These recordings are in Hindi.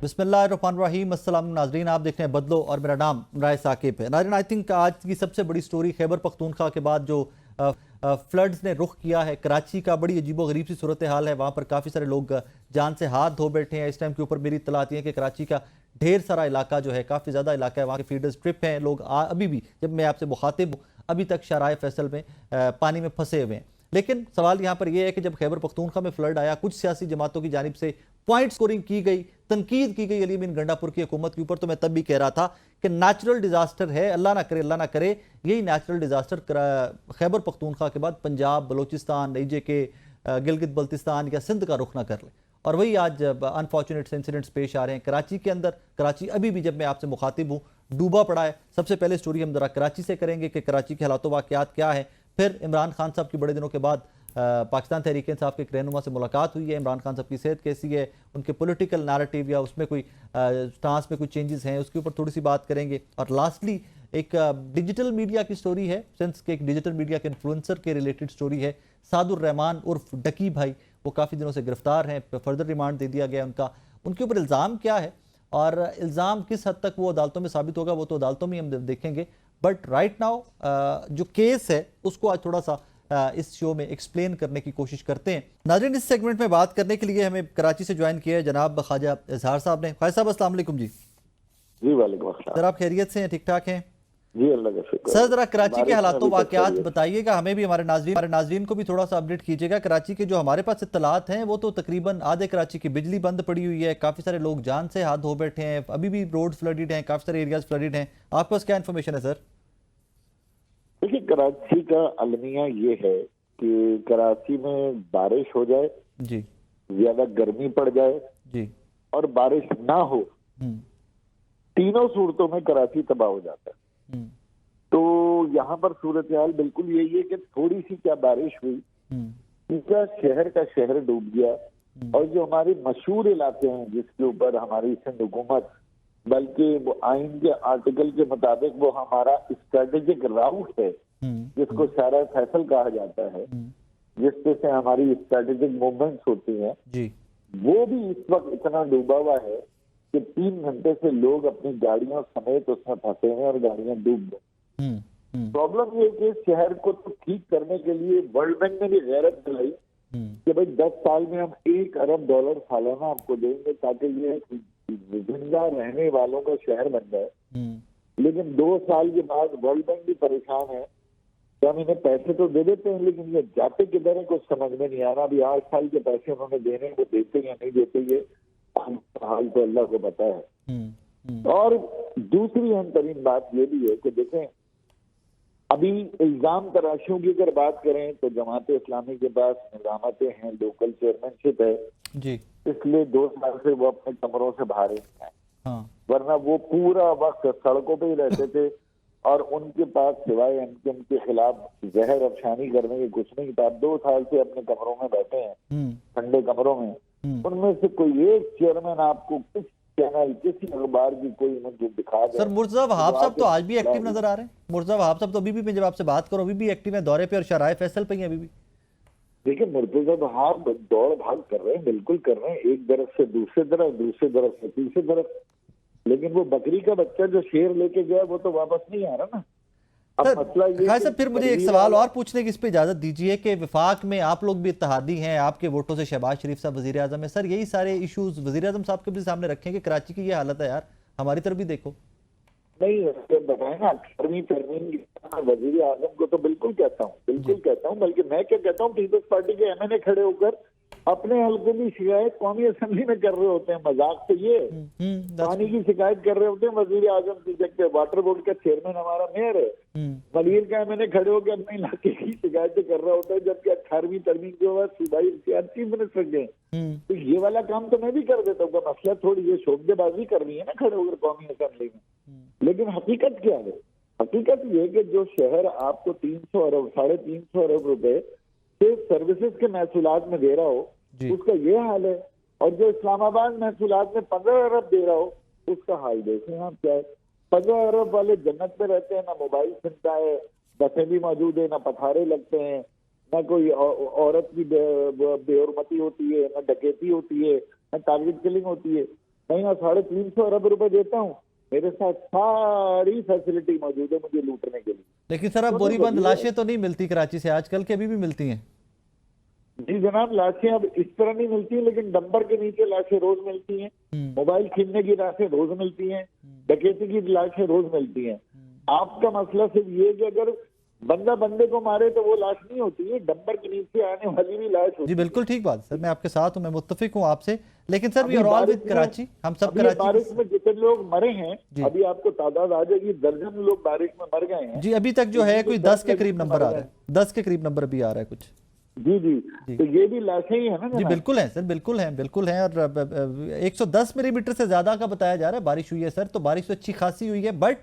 बिस्मिल्लाहिर्रहमानिर्रहीम। अस्सलाम नाजरीन, आप देख रहे हैं बदलो और मेरा नाम इमरान साकिब है। नाजरीन, आई थिंक आज की सबसे बड़ी स्टोरी खैबर पख्तूनख्वा के बाद जो फ्लड्स ने रुख किया है कराची का, बड़ी अजीबो गरीब सी सूरत हाल है। वहाँ पर काफ़ी सारे लोग जान से हाथ धो बैठे हैं। इस टाइम के ऊपर मेरी इत्तला आती है कि कराची का ढेर सारा इलाका जो है, काफ़ी ज़्यादा इलाका है, वहाँ के फीडर्स ट्रिप हैं। लोग अभी भी, जब मैं आपसे मुखातिब हूँ, अभी तक शराय फैसल में पानी में फंसे हुए हैं। लेकिन सवाल यहाँ पर यह है कि जब खैबर पख्तूनख्वा में फ्लड आया, कुछ सियासी जमातों की जानिब से पॉइंट स्कोरिंग की गई, तनकीद की गई अली मीन गंडापुर की हुकूमत के ऊपर, तो मैं तब भी कह रहा था कि नेचुरल डिजास्टर है, अल्लाह ना करे यही नेचुरल डिजास्टर खैबर पख्तूनख्वा के बाद पंजाब, बलोचिस्तान, AJ-K, गिलगित बल्तिस्तान या सिंध का रुख ना कर ले। और वही आज अनफॉर्चुनेट इंसिडेंट्स पेश आ रहे हैं कराची के अंदर। कराची अभी भी, जब मैं आपसे मुखातिब हूँ, डूबा पड़ा है। सबसे पहले स्टोरी हम जरा कराची से करेंगे कि कराची के हालात वाक़यात क्या है। फिर इमरान खान साहब की बड़े दिनों के बाद पाकिस्तान तहरीक इंसाफ के एक रहनुमा से मुलाकात हुई है। इमरान खान साहब की सेहत कैसी है, उनके पॉलिटिकल नैरेटिव या उसमें कोई स्टांस में कोई चेंजेस हैं, उसके ऊपर थोड़ी सी बात करेंगे। और लास्टली एक डिजिटल मीडिया की स्टोरी है, सेंस के एक डिजिटल मीडिया के इन्फ्लुएंसर के रिलेटेड स्टोरी है। सादुर रहमान उर्फ डकी भाई, वो काफ़ी दिनों से गिरफ्तार हैं, फर्दर रिमांड दे दिया गया उनका। उनके ऊपर इल्ज़ाम क्या है और इल्ज़ाम किस हद तक वो अदालतों में साबित होगा, वो तो अदालतों में हम देखेंगे। बट राइट नाउ जो केस है उसको आज थोड़ा सा इस शो में एक्सप्लेन करने की कोशिश करते हैं। नाज़रीन, इस सेगमेंट में बात करने के लिए हमें कराची से ज्वाइन किया है जनाब ख्वाजा इजहार साहब ने। ख्वाजा साहब, अस्सलाम वालेकुम। जी वालेकुम अस्सलाम। सर, आप खैरियत से हैं, ठीक ठाक हैं? जी, अल्लाह का शुक्र। सर, जरा कराची के हालातों वाक़यात बताइएगा, हमें भी, हमारे नाजरीन को भी थोड़ा सा अपडेट कीजिएगा। कराची के जो हमारे पास इत्तलात हैं वो तो तकरीबन आधे कराची की बिजली बंद पड़ी हुई है, काफ़ी सारे लोग जान से हाथ धो बैठे हैं, अभी भी रोड फ्लडेड हैं, काफ़ी सारे एरियाज फ्लडेड हैं। आपके पास क्या इन्फॉर्मेशन है सर? देखिए, कराची का अलमिया ये है कि कराची में बारिश हो जाए जी, ज्यादा गर्मी पड़ जाए जी, और बारिश ना हो, तीनों सूरतों में कराची तबाह हो जाता है। तो यहाँ पर सूरत हाल बिल्कुल यही है कि थोड़ी सी क्या बारिश हुई, पूरा शहर का शहर डूब गया। और जो हमारे मशहूर इलाके हैं जिसके ऊपर हमारी सिंध हुकूमत, बल्कि वो आइन के आर्टिकल के मुताबिक वो हमारा स्ट्रेटेजिक राउट है जिसको सारा फैसल कहा जाता है, जिससे से हमारी स्ट्रेटेजिक मूवमेंट्स होती हैं जी, वो भी इस वक्त इतना डूबा हुआ है कि 3 घंटे से लोग अपनी गाड़ियों समेत उसमें फंसे हैं और गाड़ियां डूब गई। प्रॉब्लम ये कि शहर को तो ठीक करने के लिए वर्ल्ड बैंक ने भी गैरत दिलाई कि भाई 10 साल में हम $1 अरब सालाना आपको देंगे ताकि ये जिंदा रहने वालों का शहर बन जाए। लेकिन 2 साल के बाद वर्ल्ड बैंक भी परेशान है कि हम इन्हें पैसे तो दे देते हैं लेकिन ये जाते किधर है कुछ समझ में नहीं आ रहा। अभी 8 साल के पैसे उन्होंने देने, वो देते या नहीं देते ये हाल तो अल्लाह को पता है। और दूसरी अहम तरीन बात ये भी है कि देखें, अभी इल्जाम तराशियों की अगर बात करें तो जमात इस्लामी के पास निजामतें हैं, लोकल चेयरमैनशिप है जी, इसलिए 2 साल से वो अपने कमरों से बाहर ही नहीं आए। हाँ। वरना वो पूरा वक्त सड़कों पे ही रहते थे और उनके पास सिवाय उनके खिलाफ जहर अफशानी करने के कुछ नहीं था। 2 साल से अपने कमरों में बैठे हैं, ठंडे कमरों में। उनमें से कोई एक चेयरमैन आपको किस चैनल, किसी अखबार की कोई मुझे दिखा दे। सर, मुर्तज़ा वहाब साहब तो आज भी एक्टिव नजर आ रहे हैं। मुर्तज़ा वहाब साहब तो अभी भी, मैं जब आपसे बात करूं, अभी भी एक्टिव है, दौरे पे और शराय फैसल पे ही अभी भी। देखिए, मुर्तज़ा वहाब दौड़ भाग कर रहे हैं, बिल्कुल कर रहे हैं, एक तरफ से दूसरी तरफ, दूसरी तरफ से तीसरी तरफ। लेकिन वो बकरी का बच्चा जो शेर लेके गया वो तो वापस नहीं आ रहा ना। अब मसला ये सर, फिर मुझे एक सवाल और पूछने की इस पे इजाजत दीजिए कि विफाक में आप लोग भी इत्तेहादी हैं, आपके वोटों से शहबाज शरीफ साहब वजीर आजम है। सर, यही सारे इश्यूज वजीर आजम साहब के भी सामने रखें कि कराची की ये हालत है यार, हमारी तरफ भी देखो। नहीं, बताए ना, 18वीं तरमीम वजीर आजम को तो बिल्कुल कहता हूँ, बिल्कुल कहता हूँ। बल्कि मैं क्या कहता हूँ, पीपल्स पार्टी के MNA खड़े होकर अपने हल्के की शिकायत कौमी असेंबली में कर रहे होते हैं। मजाक तो ये पानी की शिकायत कर रहे होते हैं वजीर आजम की, जबकि वाटर बोर्ड का चेयरमैन हमारा मेयर है। मलिर का MNA खड़े होकर अपने इलाके की शिकायतें कर रहा होता है, जबकि 18वीं तरमीम के बाद सूबाई इख्तियार चीफ मिनिस्टर के। तो ये वाला काम तो मैं भी कर देता हूँ। मसला थोड़ी ये शोबेबाजी करनी है ना खड़े होकर कौमी असेंबली में। लेकिन हकीकत क्या है? हकीकत ये कि जो शहर आपको 300 अरब 350 अरब रुपए सिर्फ सर्विसेज के महसूलात में दे रहा हो, उसका ये हाल है। और जो इस्लामाबाद महसूलात में 15 अरब दे रहा हो, उसका हाल देखें आप क्या है। 15 अरब वाले जन्नत में रहते हैं, ना मोबाइल सुनता है, बसें भी मौजूद है, ना पथारे लगते हैं, ना कोई औरत की बेहरमती होती है, ना डकैती होती है, ना टारगेट किलिंग होती है। महीना 350 अरब रुपए देता हूँ, मेरे साथ सारी फैसिलिटी मौजूद है मुझे लूटने के लिए। लेकिन सर अब बोरीबंद लाशें तो नहीं मिलती कराची से आजकल के, अभी भी मिलती हैं? जी जनाब, लाशें अब इस तरह नहीं मिलती, लेकिन डंपर के नीचे लाशें रोज मिलती हैं, मोबाइल छीनने की लाशें रोज मिलती हैं, डकैती की लाशें रोज मिलती हैं। आपका मसला सिर्फ ये कि अगर बंदा बंदे को मारे तो वो लाश नहीं होती है, डंपर के नीचे आने वाली भी लाश होती जी बिल्कुल ठीक बात सर, मैं आपके साथ हूँ, मैं मुत्तफिक हूँ आपसे। लेकिन sir we are all with Karachi, हम सब कराची। बारिश में जितने लोग मरे हैं, अभी आपको तादाद आ जाएगी, दर्जन लोग बारिश में मर गए हैं जी। अभी तक जो है कोई 10 के करीब नंबर आ रहा है, 10 के करीब नंबर भी आ रहा है कुछ। जी जी, तो ये भी लाशें ही है ना जी बिल्कुल है सर, बिल्कुल है, बिल्कुल है। और 110 मिलीमीटर से ज्यादा का बताया जा रहा है बारिश हुई है सर, तो बारिश तो अच्छी खासी हुई है, बट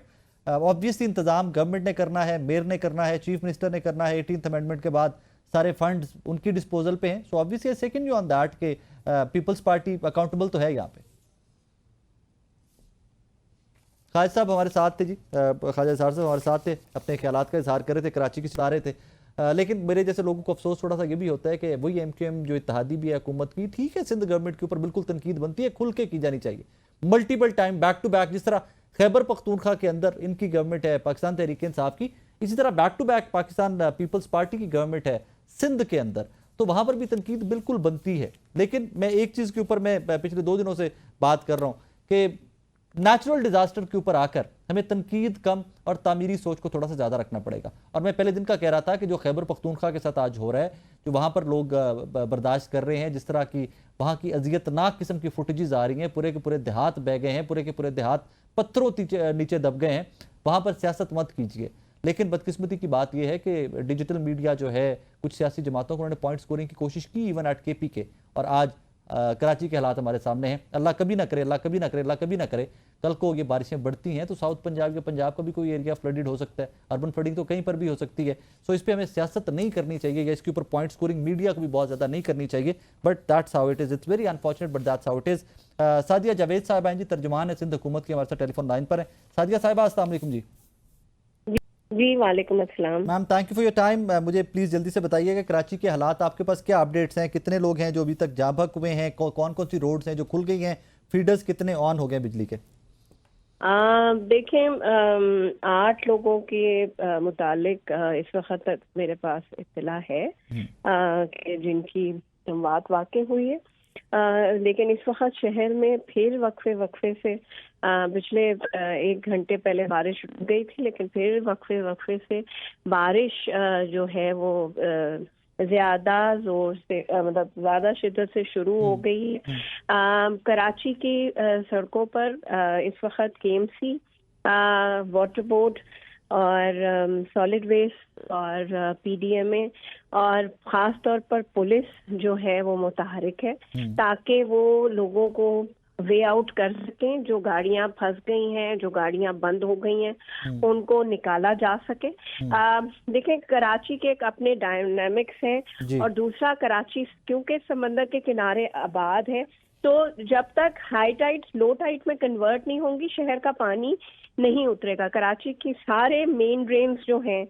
ऑब्वियसली इंतजाम गवर्नमेंट ने करना है, मेयर ने करना है, चीफ मिनिस्टर ने करना है। 18th अमेंडमेंट के बाद सारे फंड्स उनकी डिस्पोजल पे हैं, so obviously second you on that के पीपल्स पार्टी अकाउंटेबल तो है यहाँ पे। खालिद साहब हमारे साथ थे जी, ख्वाजा साहब हमारे साथ थे, अपने ख्यालात का इजहार कर रहे थे, कराची की सिता रहे थे। लेकिन मेरे जैसे लोगों को अफसोस थोड़ा सा ये भी होता है कि वही MQM जो इत्तेहादी भी है हुकूमत की, ठीक है सिंध गवर्नमेंट के ऊपर बिल्कुल तनकीद बनती है, खुल के की जानी चाहिए, multiple time back to back. जिस तरह खैबर पख्तूनख्वा के अंदर इनकी गवर्नमेंट है पाकिस्तान तहरीक इंसाफ की, इसी तरह back to back Pakistan people's party की गवर्नमेंट है सिंध के अंदर, तो वहां पर भी तनकीद बिल्कुल बनती है। लेकिन मैं एक चीज के ऊपर मैं पिछले 2 दिनों से बात कर रहा हूं कि नेचुरल डिजास्टर के ऊपर आकर हमें तनकीद कम और तामीरी सोच को थोड़ा सा ज्यादा रखना पड़ेगा। और मैं पहले दिन का कह रहा था कि जो खैबर पख्तूनख्वा के साथ आज हो रहा है, जो वहां पर लोग बर्दाश्त कर रहे हैं, जिस तरह की वहां की अजियतनाक किस्म की फुटेजेस आ रही हैं, पूरे के पूरे देहात बह गए हैं, पूरे के पूरे देहात पत्थरों नीचे दब गए हैं, वहां पर सियासत मत कीजिए। लेकिन बदकिस्मती की बात यह है कि डिजिटल मीडिया जो है, कुछ सियासी जमातों को उन्होंने पॉइंट स्कोरिंग की कोशिश की इवन एट KP के, और आज कराची के हालात हमारे सामने हैं। अल्लाह कभी ना करे, अल्लाह कभी ना करे, अल्लाह कभी ना करे, कल को ये बारिशें बढ़ती हैं तो साउथ पंजाब या पंजाब का भी कोई एरिया फ्लडेड हो सकता है, अर्बन फ्लडिंग तो कहीं पर भी हो सकती है। सो इस पर हमें सियासत नहीं करनी चाहिए, या इसके ऊपर पॉइंट स्कोरिंग मीडिया को भी बहुत ज़्यादा नहीं करनी चाहिए, but that's how it is, it's very unfortunate but that's how it is. Sadia Javed साहब हैं जी, तर्जुमान है सिंध हुकूमत की, हमारे साथ टेलीफोन लाइन पर है। सादिया साहिबा अस्सलाम वालेकुम जी। जी वालेकुम अस्सलाम ma'am, thank you for your time. मुझे प्लीज़ जल्दी से बताइएगा कराची के हालात, आपके पास क्या अपडेट्स हैं, कितने लोग हैं जो अभी तक जाबक हुए हैं, कौन कौन सी रोड्स हैं जो खुल गई हैं, फीडर्स कितने ऑन हो गए बिजली के? देखें 8 लोगों के मुतालिक इस वक्त तक मेरे पास इत्तला है कि जिनकी मौत वाक़ई हुई है। लेकिन इस वक्त शहर में फिर वक्फे से पिछले 1 घंटे पहले बारिश रुक गई थी, लेकिन फिर वक्फे से बारिश जो है वो ज्यादा जोर से मतलब ज्यादा शिद्दत से शुरू हो गई है। कराची की सड़कों पर इस वक्त KMC, वाटर बोर्ड और सॉलिड वेस्ट और PDMA और ख़ास तौर पर पुलिस जो है वो मुतहरिक है ताकि वो लोगों को वे आउट कर सकें, जो गाड़ियां फंस गई हैं, जो गाड़ियां बंद हो गई हैं, उनको निकाला जा सके। देखें कराची के एक अपने डायनामिक्स हैं, और दूसरा कराची क्योंकि समंदर के किनारे आबाद है, तो जब तक हाई टाइड लो टाइड में कन्वर्ट नहीं होंगी शहर का पानी नहीं उतरेगा। कराची की सारे मेन ड्रेन्स जो हैं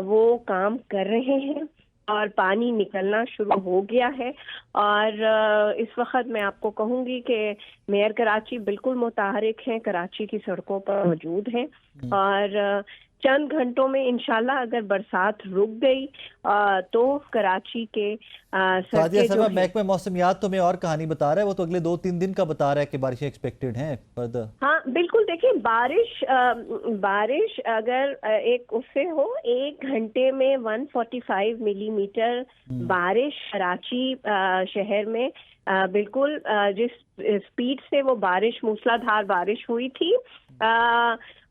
वो काम कर रहे हैं और पानी निकलना शुरू हो गया है। और इस वक्त मैं आपको कहूंगी कि मेयर कराची बिल्कुल मुतहरिक हैं, कराची की सड़कों पर मौजूद हैं, और चंद घंटों में इंशाल्लाह अगर बरसात रुक गई तो कराची के महकमा मौसमियात तो मैं और कहानी बता रहा है, वो तो अगले 2-3 दिन का बता रहा है कि बारिशें एक्सपेक्टेड हैं। हाँ बिल्कुल, देखिए बारिश अगर एक उससे हो 1 घंटे में 145 मिलीमीटर बारिश कराची शहर में बिल्कुल जिस स्पीड से वो बारिश मूसलाधार बारिश हुई थी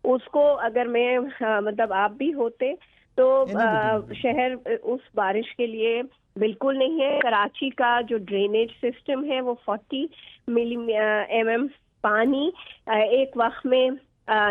उसको अगर मैं मतलब आप भी होते तो शहर उस बारिश के लिए बिल्कुल नहीं है। कराची का जो ड्रेनेज सिस्टम है वो 40 mm पानी एक वक्त में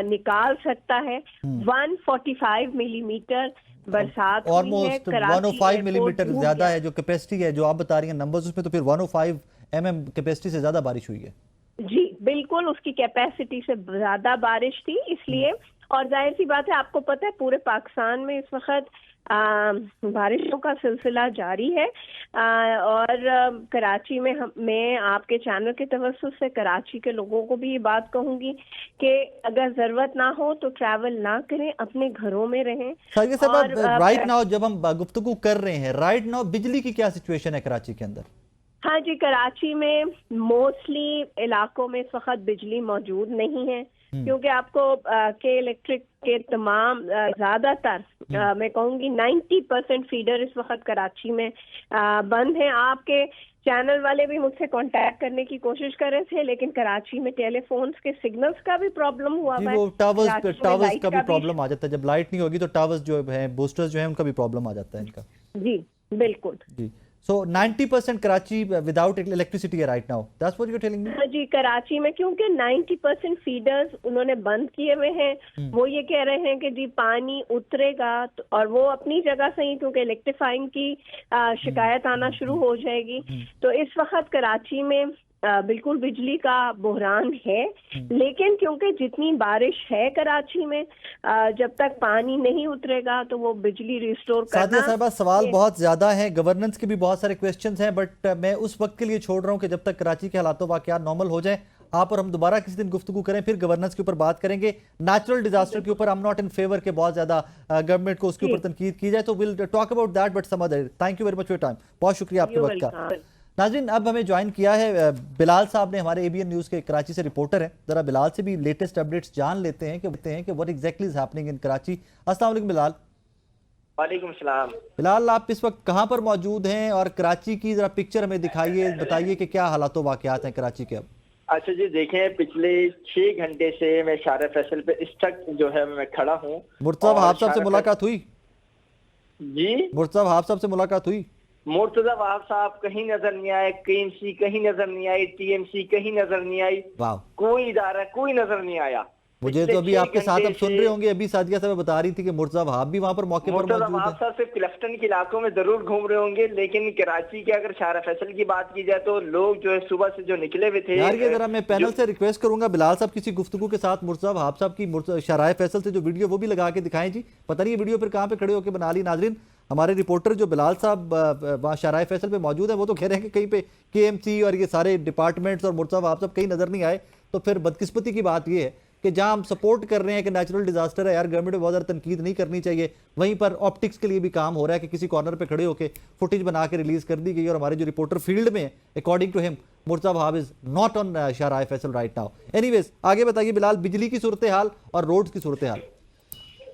निकाल सकता है। 145 मिलीमीटर बरसात ऑलमोस्ट 105 मिलीमीटर ज्यादा है जो कैपेसिटी है, जो आप बता रही हैं नंबर्स, उसमें तो फिर 105 mm कैपेसिटी से ज्यादा बारिश हुई है। जी बिल्कुल, उसकी कैपेसिटी से ज्यादा बारिश थी, इसलिए। और जाहिर सी बात है, आपको पता है पूरे पाकिस्तान में इस वक्त बारिशों का सिलसिला जारी है और कराची में मैं आपके चैनल के तवज्जुह से कराची के लोगों को भी ये बात कहूंगी कि अगर जरूरत ना हो तो ट्रैवल ना करें, अपने घरों में रहें। सादिया साहब, राइट नाउ जब हम गुफ्तगू कर रहे हैं, राइट नाउ बिजली की क्या सिचुएशन है कराची के अंदर? हाँ जी, कराची में मोस्टली इलाकों में इस वक्त बिजली मौजूद नहीं है क्योंकि आपको के इलेक्ट्रिक के तमाम ज्यादातर मैं कहूँगी 90% फीडर इस वक्त कराची में बंद हैं। आपके चैनल वाले भी मुझसे कांटेक्ट करने की कोशिश कर रहे थे, लेकिन कराची में टेलीफोन्स के सिग्नल्स का भी प्रॉब्लम हुआ है। वो टावर्स का भी प्रॉब्लम आ जाता है, जब लाइट नहीं होगी तो टावर्स जो है, बूस्टर्स जो है, उनका भी प्रॉब्लम आ जाता है इनका। जी बिल्कुल जी। So 90% कराची without electricity है right now. That's what you're telling me? हाँ जी, कराची में क्योंकि 90% फीडर्स उन्होंने बंद किए हुए हैं। वो ये कह रहे हैं कि जी पानी उतरेगा और वो अपनी जगह से ही, क्योंकि इलेक्ट्रीफाइंग की शिकायत आना शुरू हो जाएगी। तो इस वक्त कराची में बिल्कुल बिजली का बहरान है, लेकिन क्योंकि जितनी बारिश है कराची में, जब तक पानी नहीं उतरेगा तो वो बिजली रिस्टोर करना। सादिया साहबा, सवाल बहुत ज्यादा है, गवर्नेंस के भी बहुत सारे क्वेश्चंस हैं, बट मैं उस वक्त के लिए छोड़ रहा हूं कि जब तक कराची के हालात वाकयात नॉर्मल हो जाए, आप और हम दोबारा किसी दिन गुफ्तगू करें, फिर गवर्नेंस के ऊपर बात करेंगे। नेचुरल डिजास्टर के ऊपर I am not in favour के बहुत ज्यादा गवर्नमेंट को उसके ऊपर तनकीद की जाए, तो will talk about that but some other. Thank you very much for your time, बहुत शुक्रिया आपके वक्त का। नाज़रीन, अब हमें ज्वाइन किया है बिलाल साहब ने, हमारे एबीएन न्यूज़ के कराची से रिपोर्टर हैं। जरा बिलाल से भी लेटेस्ट अपडेट्स जान लेते हैं कि what exactly is happening in Karachi. अस्सलाम वालेकुम बिलाल। वालेकुम सलाम। बिलाल, आप इस वक्त कहां पर मौजूद हैं और कराची की जरा पिक्चर हमें दिखाइए, बताइए कि क्या हालात वाकयात हैं कराची के अब। अच्छा जी, देखें पिछले 6 घंटे से मैं शारा फैसल पे इस तक जो है मैं खड़ा हूँ। मुर्तज़ा वहाब साहब से मुलाकात हुई? जी, मुर्तज़ा वहाब साहब से मुलाकात हुई? मुर्तजा वहाब साहब कहीं नजर नहीं आए, केएमसी कहीं नजर नहीं आई, टीएमसी कहीं नजर नहीं आई, कोई इदारा कोई नजर नहीं आया। मुझे तो अभी आपके साथ अब सुन रहे होंगे, अभी सादिया साहब बता रही थी कि मुर्तजा वहाब भी वहां पर मौके पर मौजूद है। वहाब साहब सिर्फ क्लिफ्टन के इलाकों में जरूर घूम रहे होंगे, लेकिन कराची के अगर शारा फैसल की बात की जाए तो लोग जो है सुबह से जो निकले हुए थे। यार ये जरा मैं पैनल से रिक्वेस्ट करूंगा, बिलाल साहब किसी गुफ्तगू के साथ मुर्तजा वहाब साहब की शारा फैसल से जो वीडियो वो भी लगा के दिखाएं जी। पता नहीं ये वीडियो फिर कहाँ पे खड़े होकर बना ली। नाजरीन, हमारे रिपोर्टर जो बिलाल साहब वहाँ शारा फैसल पे मौजूद है, वो तो कह रहे हैं कि कहीं पे केएमसी और ये सारे डिपार्टमेंट्स और मुर्तजा वहाब साहब कहीं नजर नहीं आए। तो फिर बदकिस्मती की बात ये है कि जहां हम सपोर्ट कर रहे हैं कि नेचुरल डिजास्टर है यार, गवर्नमेंट में बहुत ज़्यादा तनकीद नहीं करनी चाहिए, वहीं पर ऑप्टिक्स के लिए भी काम हो रहा है कि किसी कॉर्नर पे खड़े होकर फुटेज बना के रिलीज कर दी गई। और हमारे जो रिपोर्टर फील्ड में, according to him, Murtaza Wahab is not on Shahra Faisal right now. Anyways, आगे बताइए बिलाल, बिजली की सूरत हाल और रोड्स की सूरत हाल।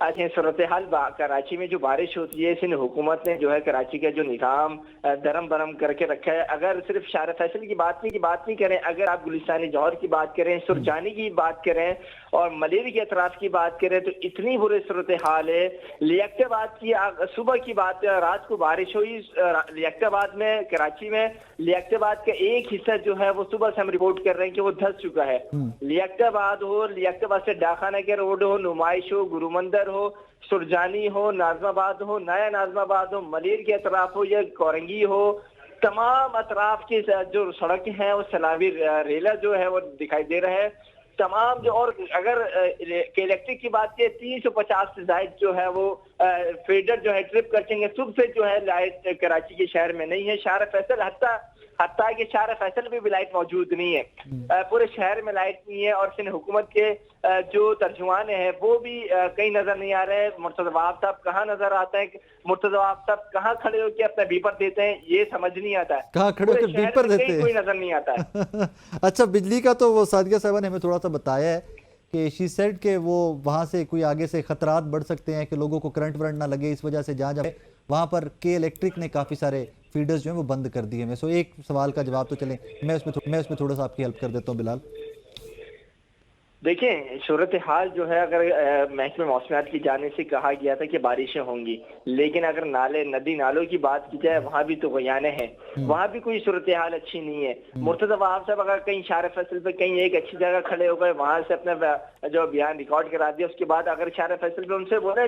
अच्छा, सूरत हाल कराची में जो बारिश होती है, सिंध हुकूमत ने जो है कराची का जो निज़ाम दरम बरम करके रखा है। अगर सिर्फ शारा फैसल की बात नहीं करें, अगर आप गुलिस्तान जौहर की बात करें, सुरजानी की बात करें और मलेरी के अतराफ की बात करें, तो इतनी बुरी सूरत हाल है। लियाकताबाद की सुबह की बात, रात को बारिश हुई लियाकताबाद में, कराची में। लियाकताबाद का एक हिस्सा जो है वो सुबह से हम रिपोर्ट कर रहे हैं कि वो धंस चुका है। लियाकताबाद हो, लियाकताबाद से डाखाना के रोड हो, नुमाइश हो, गुरुमंदर हो, सुरजानी हो, नाजमाबाद हो, नया नाजमाबाद हो, मलेर के अतराफ हो या कोरंगी हो, तमाम अतराफ की जो सड़क हैं वो सलावी रेला जो है वो दिखाई दे रहा है तमाम जो। और अगर इलेक्ट्रिक की बात की 350 से ज्यादा जो है वो फीडर जो है ट्रिप करते सुबह से जो है लाइट कराची के शहर में नहीं है। शारा फैसल हत्ता कि शारा फैसल में भी लाइट मौजूद नहीं है, पूरे शहर में लाइट नहीं है। और सिंध हुकूमत के जो तर्जुमान है वो भी कहीं नजर नहीं आ रहे हैं। मुर्तजा वहाब साहब कहाँ नजर आता है, मुर्तजा वहाब साहब कहाँ खड़े होकर अपना बीपर देते हैं, ये समझ नहीं आता है। कहाँ खड़े होकर बीपर देते हैं, कोई नजर नहीं आता है। अच्छा, बिजली का तो वो सादिया साहब ने हमें थोड़ा सा बताया है कि शी सेड के वो वहाँ से कोई आगे से खतरात बढ़ सकते हैं कि लोगों को करंट वरंट ना लगे, इस वजह से जहाँ वहाँ पर के इलेक्ट्रिक ने काफ़ी सारे फीडर्स जो हैं वो बंद कर दिए हैं। सो एक सवाल का जवाब तो चलें, मैं उसमें थोड़ा सा आपकी हेल्प कर देता हूँ बिलाल। देखिए, सूरत हाल जो है, अगर महकमे मौसमियात की जानिब से कहा गया था कि बारिशें होंगी, लेकिन अगर नदी नालों की बात की जाए वहाँ भी तो गयाने हैं, वहाँ भी कोई सूरत हाल अच्छी नहीं है। मुर्तजा वहाब साहब अगर कहीं शारा फैसल पे कहीं एक अच्छी जगह खड़े हो गए, वहाँ से अपना जो बयान रिकॉर्ड करा दिया, उसके बाद अगर शारा फैसल पे उनसे बोले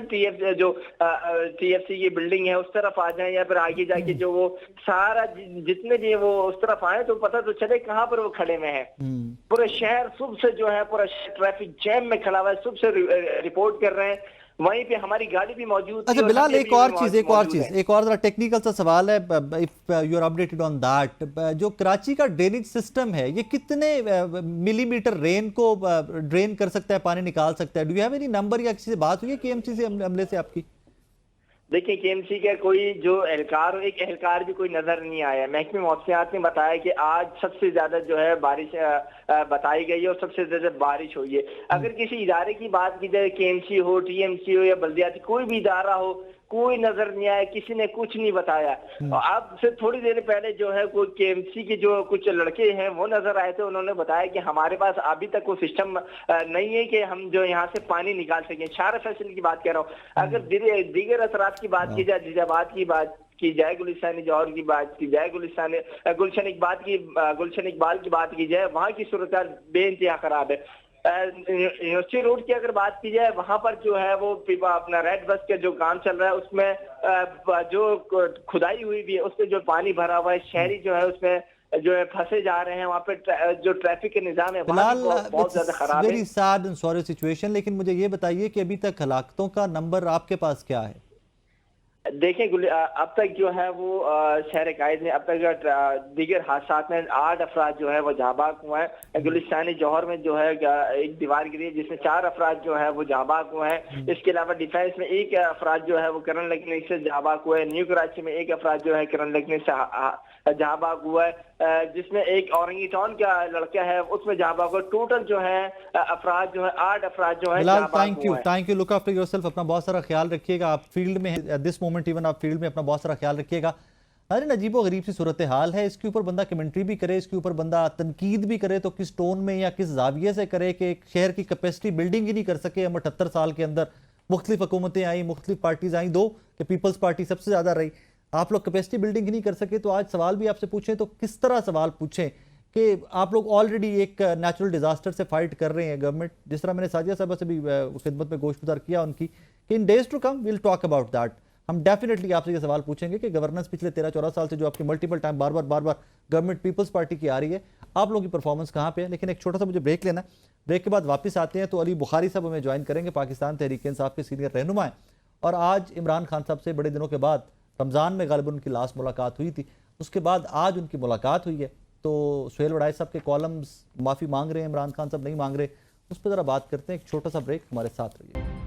TFC की बिल्डिंग है उस तरफ आ जाए, या फिर आगे जाके जो वो सारा जितने भी वो उस तरफ आए तो पता तो चले कहाँ पर वो खड़े में है। पूरे शहर सुबह से जो है पूरा ट्रैफिक जैम में खड़ा हुआ है, सुबह से रिपोर्ट कर रहे हैं। वहीं पे हमारी गाड़ी भी मौजूद थी। अच्छा और बिलाल, हमें एक भी और मौजूद चीज है। एक और जरा टेक्निकल सा सवाल है, if you are updated on that, जो कराची का ड्रेनेज सिस्टम है ये कितने मिलीमीटर रेन को ड्रेन कर सकता है, पानी निकाल सकता है? Do you have any number या किसी से बात हुई है केएमसी से अमले से आपकी? देखिए केएमसी का कोई जो एहलकार, एक एहलकार भी कोई नजर नहीं आया। महकमे मौसमियात ने बताया कि आज सबसे ज्यादा जो है बारिश बताई गई है और सबसे ज्यादा बारिश हुई है। अगर किसी इदारे की बात की जाए, केएमसी हो, टीएमसी हो या बल्दियाती कोई भी इदारा हो, कोई नजर नहीं आया, किसी ने कुछ नहीं बताया। और अब से थोड़ी देर पहले जो है कोई केएमसी के जो कुछ लड़के हैं वो नजर आए थे, उन्होंने बताया कि हमारे पास अभी तक वो सिस्टम नहीं है कि हम जो यहाँ से पानी निकाल सकें। शार फैसल की बात कर रहा हूँ। अगर दीगर असरात की बात की जाए, जिजाबाद की बात की जाए, गुलिस्तान जौहर की बात की जाए, गुलशन इकबाल की बात की जाए, वहाँ की सूरत बेइंतहा खराब है। यूनिवर्सिटी रोड की अगर बात की जाए, वहां पर जो है वो अपना रेड बस का जो काम चल रहा है, उसमें जो खुदाई हुई भी है उसमें जो पानी भरा हुआ है, शहरी जो है उसमें जो है फंसे जा रहे हैं। वहाँ पे जो ट्रैफिक के निजाम है बहुत ज्यादा खराब है। Very sad and sorry situation. लेकिन मुझे ये बताइए कि अभी तक हलाकतों का नंबर आपके पास क्या है? देखें अब तक जो है वो शहर कायद में अब तक दीगर हादसा में 8 अफराद जो है वो जाबाक हुए हैं। गुलिस्तान जौहर में जो है एक दीवार गिरी जिसमें 4 अफराद जो है वो जाबाक हुए हैं। इसके अलावा डिफेंस में 1 अफराद जो है वो करंट लगने से जाबाक हुए हैं। न्यू कराची में 1 अफराद जो है करंट लगने से जाबाक हुआ है, जिसमें एक औरंगी टाउन का लड़का है उसमें जाबाक हुआ। टोटल जो है अफराद जो है 8 अफराद जो है जाबाक हुए हैं। Thank you, look after yourself, अपना बहुत सारा ख्याल रखिएगा। आप फील्ड में एट दिस मोमेंट इवन आप फील्ड में अपना बहुत सारा ख्याल रखिएगा। अरे अजीबो गरीब सी सूरत हाल है, इसके ऊपर बंदा कमेंट्री भी करे, इसके ऊपर बंदा तनकीद भी करे तो किस टोन में या किस जाविये से करे कि एक शहर की कैपेसिटी बिल्डिंग ही नहीं कर सके हम 78 साल के अंदर। मुख्तलिफ हुकूमतें आई, मुख्तलिफ पार्टीज आई, दो कि पीपल्स पार्टी सबसे ज्यादा रही, आप लोग कैपेसिटी बिल्डिंग ही नहीं कर सके। तो आज सवाल भी आपसे पूछें तो किस तरह सवाल पूछें कि आप लोग ऑलरेडी एक नेचुरल डिजास्टर से फाइट कर रहे हैं। गवर्नमेंट, जिस तरह मैंने साजिया साहब से भी खिदमत में गोशगुजार किया उनकी, कि in days to come will talk about that. हम डेफिनेटली आपसे ये सवाल पूछेंगे कि गवर्नेंस पिछले 13-14 साल से जो आपकी मल्टीपल टाइम बार बार गवर्नमेंट पीपल्स पार्टी की आ रही है, आप लोगों की परफॉर्मेंस कहाँ पे है। लेकिन एक छोटा सा मुझे ब्रेक लेना है, ब्रेक के बाद वापस आते हैं तो अली बुखारी साहब हमें ज्वाइन करेंगे, पाकिस्तान तहरीक इंसाफ के सीनियर रहनुमा हैं। और आज इमरान खान साहब से बड़े दिनों के बाद रमज़ान में गालिबन उनकी लास्ट मुलाकात हुई थी, उसके बाद आज उनकी मुलाकात हुई है। तो सुहेल वड़ाई साहब के कॉलम्स माफ़ी मांग रहे हैं, इमरान खान साहब नहीं मांग रहे, उस पर ज़रा बात करते हैं। एक छोटा सा ब्रेक, हमारे साथ रहिए।